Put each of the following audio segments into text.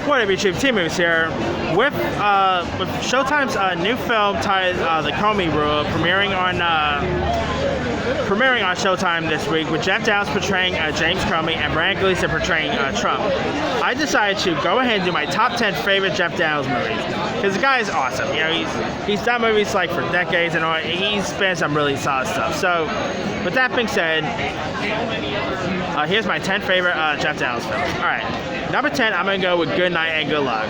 What up, YouTube? Team Moves here with Showtime's new film titled The Comey Rule, premiering on Showtime this week, with Jeff Daniels portraying James Comey and Brandon Gleeson portraying Trump. I decided to go ahead and do my top 10 favorite Jeff Daniels movies because the guy is awesome. You know, he's done movies like for decades and all. He's been some really solid stuff. So, with that being said, here's my 10 favorite Jeff Daniels films. All right. Number 10, I'm going to go with Good Night and Good Luck,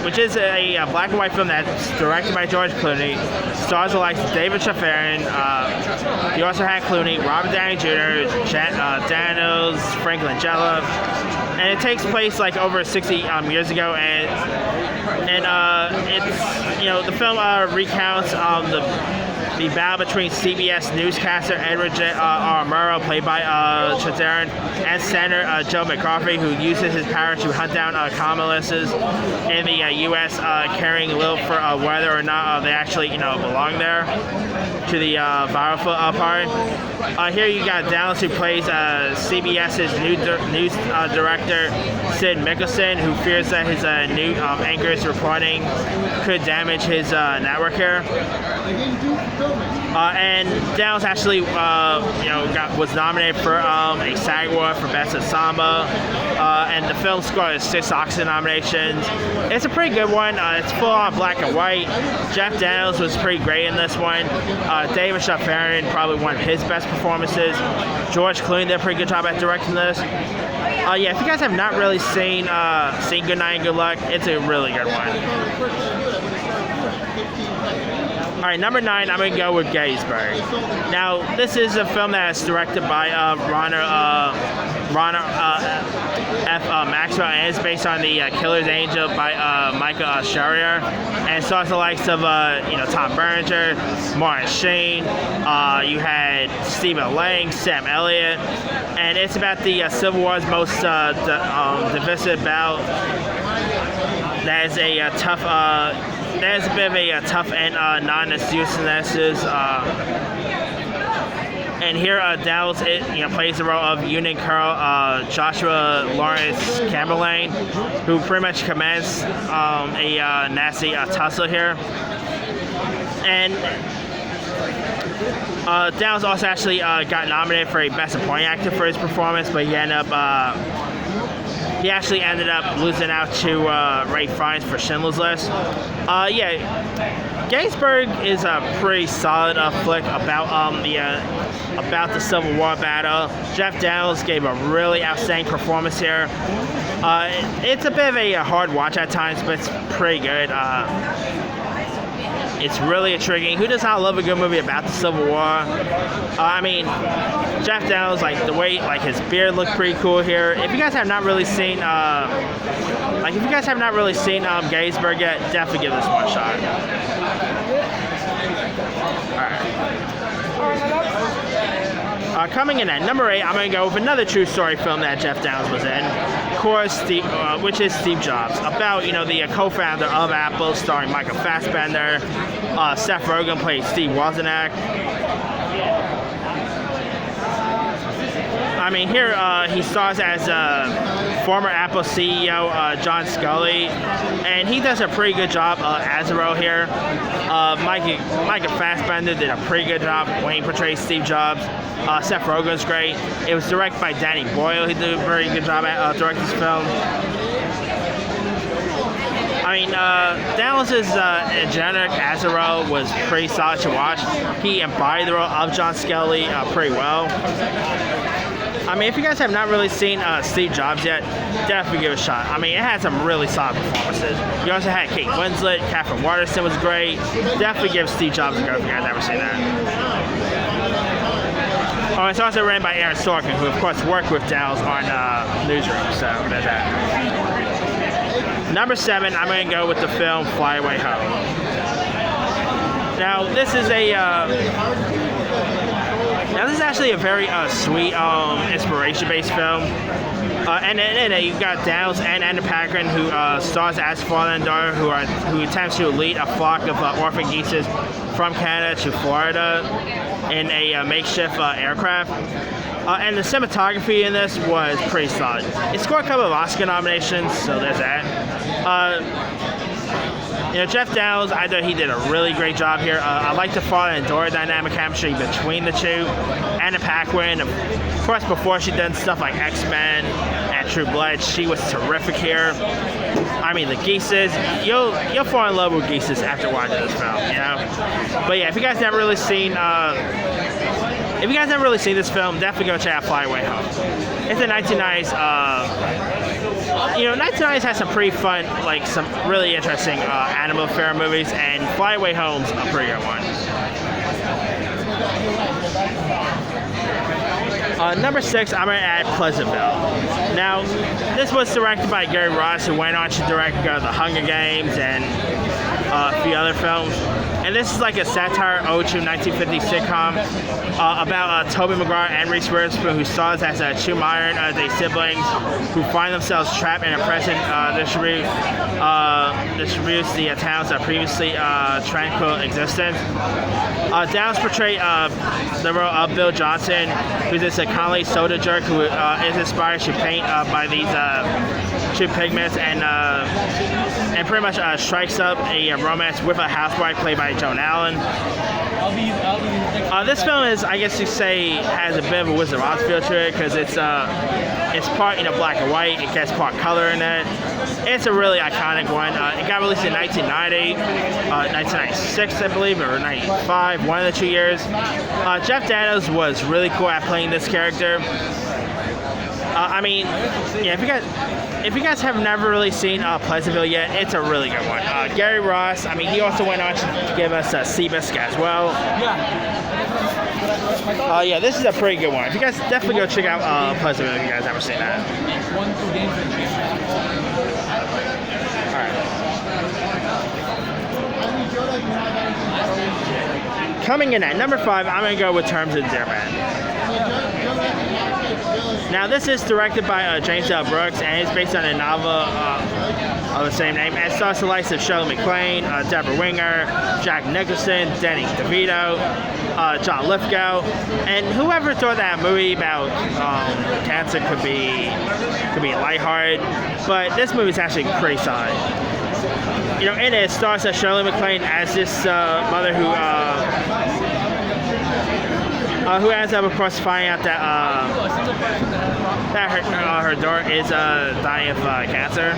which is a black and white film that's directed by George Clooney, stars the likes of David Strathairn. You also had Clooney, Robert Downey Jr., Daniels, Frank Langella, and it takes place like over 60 years ago, and it's, you know, the film recounts the battle between CBS newscaster Edward R. Murrow, played by Strathairn, and Senator Joe McCarthy, who uses his power to hunt down Kamalistas in the U.S., caring little for whether or not they actually, belong there to the Viral party. Here you got Daniels, who plays CBS's news director Sid Mickelson, who fears that his new anchor's reporting could damage his network here. And Daniels actually, was nominated for a SAG Award for Best Ensemble, and the film scored 6 Oscar nominations. It's a pretty good one. It's full on black and white. Jeff Daniels was pretty great in this one. David Strathairn, probably one of his best performances. George Clooney did a pretty good job at directing this. If you guys have not really seen Good Night and Good Luck, it's a really good one. Alright, number 9, I'm going to go with Gettysburg. Now, this is a film that's directed by Ronald F. Maxwell, and is based on the Killer's Angel by Michael Schreier, and stars the likes of Tom Berenger, Martin Sheen. You had Stephen Lang, Sam Elliott, and it's about the Civil War's most divisive battle. That is there's a bit of a tough and non-enthusiastic. And here, Daniels plays the role of Union Colonel Joshua Lawrence Chamberlain, who pretty much commands a nasty tussle here. And Daniels also actually got nominated for a Best Supporting Actor for his performance, but he actually ended up losing out to Ralph Fiennes for Schindler's List. Gettysburg is a pretty solid flick about the Civil War battle. Jeff Daniels gave a really outstanding performance here. It's a bit of a hard watch at times, but it's pretty good. It's really intriguing. Who does not love a good movie about the Civil War? Jeff Daniels, the way his beard looked pretty cool here. If you guys have not really seen Gettysburg yet, definitely give this one a shot. Alright. Coming in at number 8, I'm going to go with another true story film that Jeff Daniels was in, of course, which is Steve Jobs, about the co-founder of Apple, starring Michael Fassbender. Seth Rogen played Steve Wozniak. Here he stars as former Apple CEO John Scully, and he does a pretty good job as a role here. Michael Fassbender did a pretty good job when he portrays Steve Jobs. Seth Rogen's great. It was directed by Danny Boyle. He did a very good job at directing this film. Daniels' generic as a role was pretty solid to watch. He embodied the role of John Scully pretty well. If you guys have not really seen Steve Jobs yet, definitely give it a shot. It had some really solid performances. You also had Kate Winslet, Catherine Waterston was great. Definitely give Steve Jobs a go if you guys have never seen that. It's also written by Aaron Sorkin, who of course worked with Daniels on Newsroom, so there's that. Number 7, I'm going to go with the film Fly Away Home. Now, this is actually a very sweet, inspiration-based film. And in it, you've got Daniels and Anna Paquin, who stars as father and daughter, who attempts to lead a flock of orphan geese from Canada to Florida in a makeshift aircraft. And the cinematography in this was pretty solid. It scored a couple of Oscar nominations, so there's that. Jeff Daniels, I thought he did a really great job here. I like the father and daughter dynamic chemistry between the two. Anna Paquin, of course, before she done stuff like X-Men and True Blood, she was terrific here. I mean, the Geeses, you'll fall in love with Geeses after watching this film, you know. But yeah, if you guys never really seen this film, definitely go check out Fly Away Home. It's a 1990s. 1990s has some pretty fun, like some really interesting animal fair movies, and Fly Away Home's a pretty good one. Number 6, I'm going to add Pleasantville. Now, this was directed by Gary Ross, who went on to direct The Hunger Games and a few other films. And this is like a satire ode to 1950s sitcom about Tobey Maguire and Reese Witherspoon, who stars as two modern-day siblings who find themselves trapped in a prison distributes the town's previously tranquil existence. Downs portrayed the role of Bill Johnson, who's this Conley soda jerk who is inspired to paint by these two pigments and pretty much strikes up a romance with a housewife played by Joan Allen. This film is, I guess you say, has a bit of a Wizard of Oz feel to it because it's part black and white. It gets part color in it. It's a really iconic one. It got released in 1990, 1996, I believe, or 95, one of the 2 years. Jeff Daniels was really cool at playing this character. If you guys have never really seen Pleasantville yet, it's a really good one. Gary Ross, he also went on to give us Seabiscuit as well. Yeah, this is a pretty good one. If you guys definitely go check out Pleasantville if you guys haven't seen that. Alright. Coming in at number 5, I'm going to go with Terms of Endearment. Now, this is directed by James L. Brooks, and it's based on a novel of the same name. And it stars the likes of Shirley MacLaine, Deborah Winger, Jack Nicholson, Danny DeVito, John Lithgow, and whoever thought that movie about cancer could be lighthearted, but this movie is actually pretty solid. In it stars Shirley MacLaine as this mother who ends up, of course, finding out that her daughter is dying of cancer.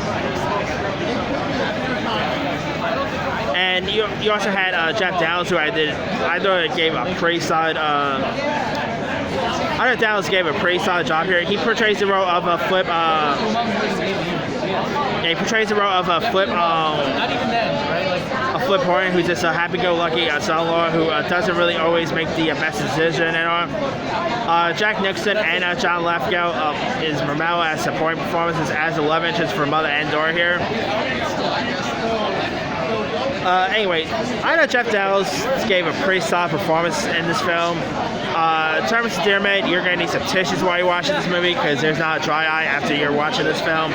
And you also had Jeff Daniels, who I thought it gave a pretty solid. I thought Daniels gave a pretty solid job here. He portrays the role of a Flip. He portrays the role of a Flip. A Flip Horton, who's just a happy-go-lucky son-in-law who doesn't really always make the best decision and all. Jack Nicholson and John Lithgow is Mermel as supporting performances as the love interest for mother and daughter here. Anyway, I know Jeff Daniels gave a pretty solid performance in this film. In terms of endearment, you're going to need some tissues while you're watching this movie because there's not a dry eye after you're watching this film.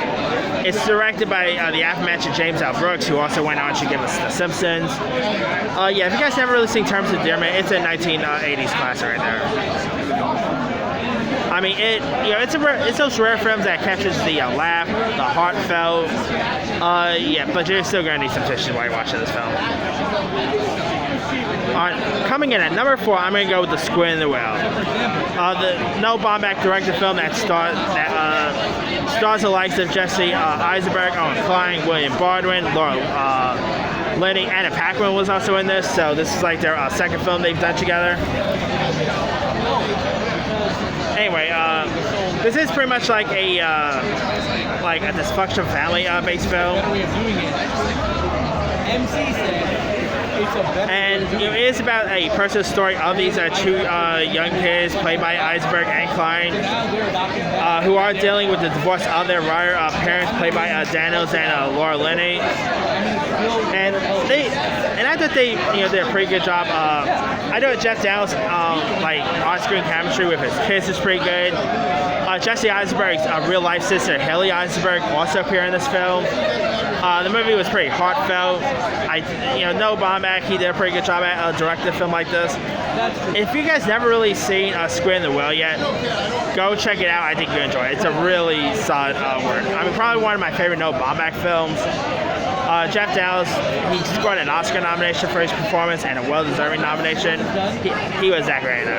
It's directed by the aforementioned James L. Brooks, who also went on to give us The Simpsons. Yeah, if you guys never really seen Terms of Endearment, it's a 1980s classic right there. It's those rare films that catches the laugh, the heartfelt. Yeah, but you're still gonna need some tissues while you're watching this film. Coming in at number 4, I'm gonna go with The Squid and the Whale. The Noah Baumbach directed film that stars the likes of Jesse Eisenberg, Owen Klein, William Baldwin, Laura Linney, Anna Paquin was also in this. So this is like their second film they've done together. Anyway, this is pretty much like a dysfunctional family-based film. And it is about a personal story of these two young kids played by Eisenberg and Klein who are dealing with the divorce of their writer parents played by Daniels and Laura Linney. And I thought they did a pretty good job. I know Jeff Daniels on-screen chemistry with his kids is pretty good. Jesse Eisenberg's real-life sister Haley Eisenberg also appeared in this film. The movie was pretty heartfelt. Noah Baumbach Baumbach, he did a pretty good job at directing a film like this. If you guys never really seen Squid and the Whale yet, go check it out. I think you'll enjoy it. It's a really solid work. I mean, probably one of my favorite Noah Baumbach films. Jeff Daniels, he scored an Oscar nomination for his performance and a well-deserving nomination. He was that great in it.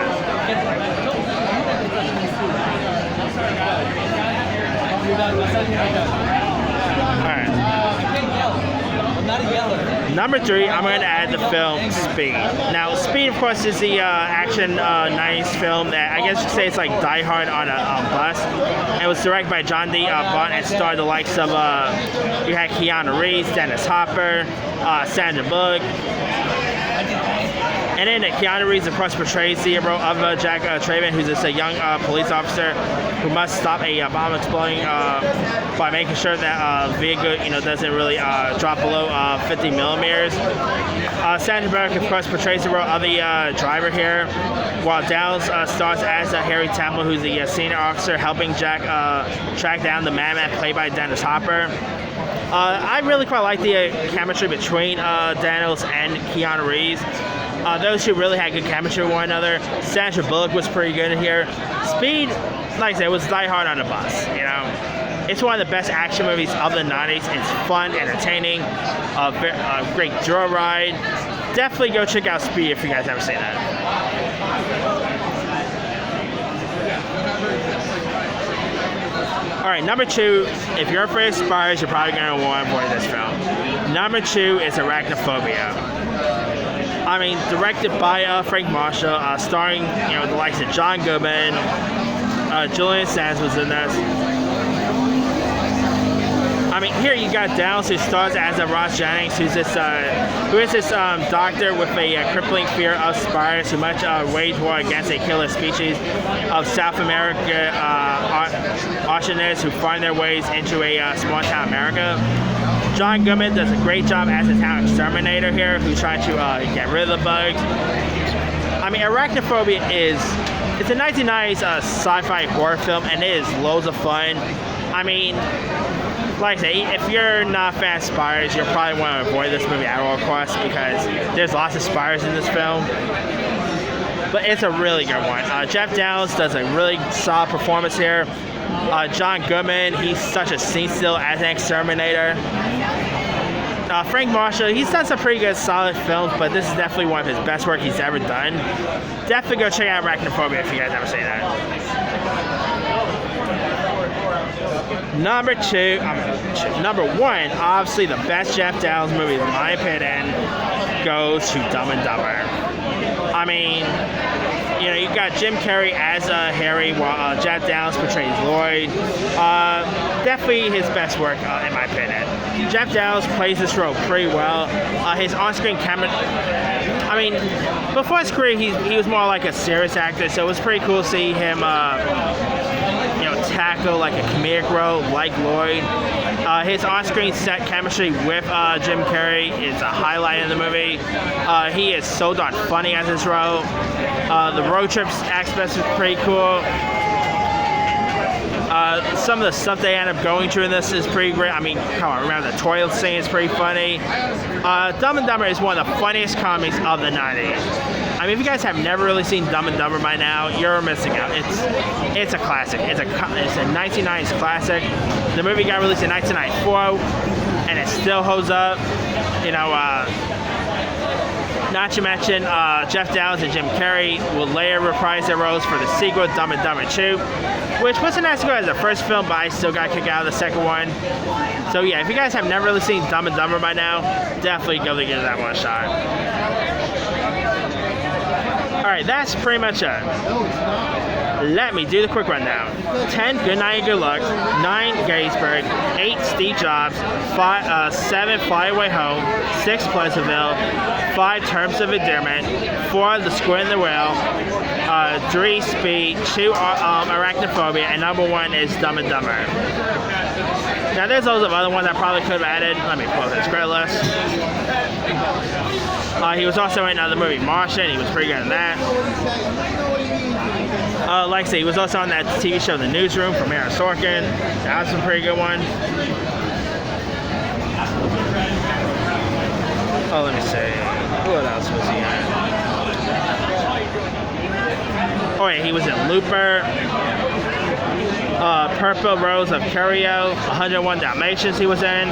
Alright. Number 3, I'm going to add the film Speed. Now, Speed, of course, is the action 90s film that I guess you could say it's like Die Hard on a bus. It was directed by John D. Bunt and starred the likes of, you had Keanu Reeves, Dennis Hopper, Sandra Bullock. And then Keanu Reeves, of course, portrays the hero of Jack Traven, who's just a young police officer who must stop a bomb exploding by making sure that vehicle, doesn't really drop below 50 millimeters. Sandra Bullock, of course, portrays the role of the driver here, while Downs stars as Harry Temple, who's the senior officer helping Jack track down the madman played by Dennis Hopper. I really quite like the chemistry between Daniels and Keanu Reeves. Those two really had good chemistry with one another. Sandra Bullock was pretty good in here. Speed, like I said, was Die Hard on a bus, It's one of the best action movies of the 90s. It's fun, entertaining, a great thrill ride. Definitely go check out Speed if you guys haven't seen that. Alright, number 2, if you're afraid of spiders, you're probably going to want to avoid this film. Number 2 is Arachnophobia. I mean, directed by Frank Marshall, starring, the likes of John Goodman, Julian Sands was in this. I mean, here you got Downs, who stars as Ross Jennings, who is this doctor with a crippling fear of spiders, who must wage war against a killer species of South America oceanids who find their ways into a small town America. John Goodman does a great job as a town exterminator here, who's trying to get rid of the bugs. I mean, Arachnophobia it's a 1990s sci-fi horror film, and it is loads of fun. I mean, like I say, if you're not a fan of spiders, you'll probably want to avoid this movie at all costs because there's lots of spiders in this film. But it's a really good one. Jeff Daniels does a really solid performance here. John Goodman, he's such a scene stealer as an exterminator. Frank Marshall, he's done some pretty good solid films, but this is definitely one of his best work he's ever done. Definitely go check out Arachnophobia if you guys ever seen that. Number 1, obviously the best Jeff Daniels movie, in my opinion, goes to Dumb and Dumber. I mean, you've got Jim Carrey as Harry, while Jeff Daniels portrays Lloyd. Definitely his best work, in my opinion. Jeff Daniels plays this role pretty well. His on-screen camera... I mean, before his career, he was more like a serious actor, so it was pretty cool to see him, tackle like a comedic role like Lloyd. His on-screen set chemistry with Jim Carrey is a highlight in the movie. He is so darn funny as his role. The road trips aspect is pretty cool. Some of the stuff they end up going through in this is pretty great. I mean, come on, remember the toilet scene is pretty funny. Dumb and Dumber is one of the funniest comedies of the 90s. I mean, if you guys have never really seen Dumb and Dumber by now, you're missing out. It's a classic. It's a 1990s classic. The movie got released in 1994, and it still holds up. Not to mention, Jeff Daniels and Jim Carrey will later reprise their roles for the sequel, Dumb and Dumber 2, which wasn't as good as the first film, but I still got kicked out of the second one. So yeah, if you guys have never really seen Dumb and Dumber by now, definitely go to give that one a shot. Alright, that's pretty much it. Let me do the quick rundown. 10, Good Night and Good Luck. 9, Gettysburg. 8, Steve Jobs. 7, Fly Away Home. 6, Pleasantville. 5, Terms of Endearment. 4, The Squid and the Whale. 3, Speed. 2, Arachnophobia. And number 1 is Dumb and Dumber. Now there's loads of other ones I probably could have added. Let me pull this credit list. He was also in the movie Martian. He was pretty good in that. Like I say, he was also on that TV show The Newsroom from Aaron Sorkin. That was a pretty good one. Oh, let me see. was in Looper, Purple Rose of Curio, 101 Dalmatians he was in.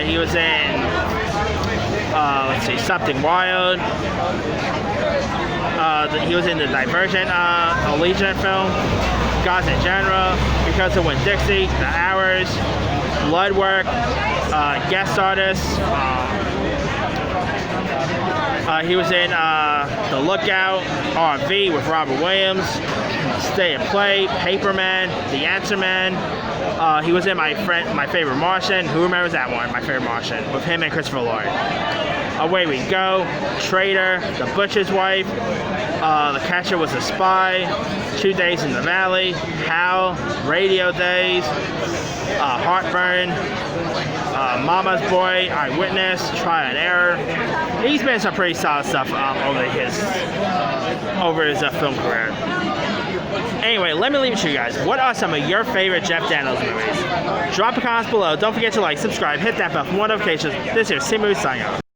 He was in, let's see, Something Wild. He was in the Divergent Allegiant film, Gods in General, Because of Winn-Dixie, The Hours, Bloodwork, guest artist. He was in The Lookout, RV with Robert Williams, Stay and Play, Paperman, The Answer Man. He was in My Favorite Martian. Who remembers that one? My Favorite Martian, with him and Christopher Lloyd. Away We Go, Traitor, The Butcher's Wife, The Catcher Was a Spy, 2 Days in the Valley, Howl, Radio Days, Heartburn, Mama's Boy, Eyewitness, Trial and Error. He's been some pretty solid stuff over his film career. Anyway, let me leave it to you guys. What are some of your favorite Jeff Daniels movies? Drop a comment below. Don't forget to like, subscribe, hit that bell for more notifications. This is C-Movie signing off.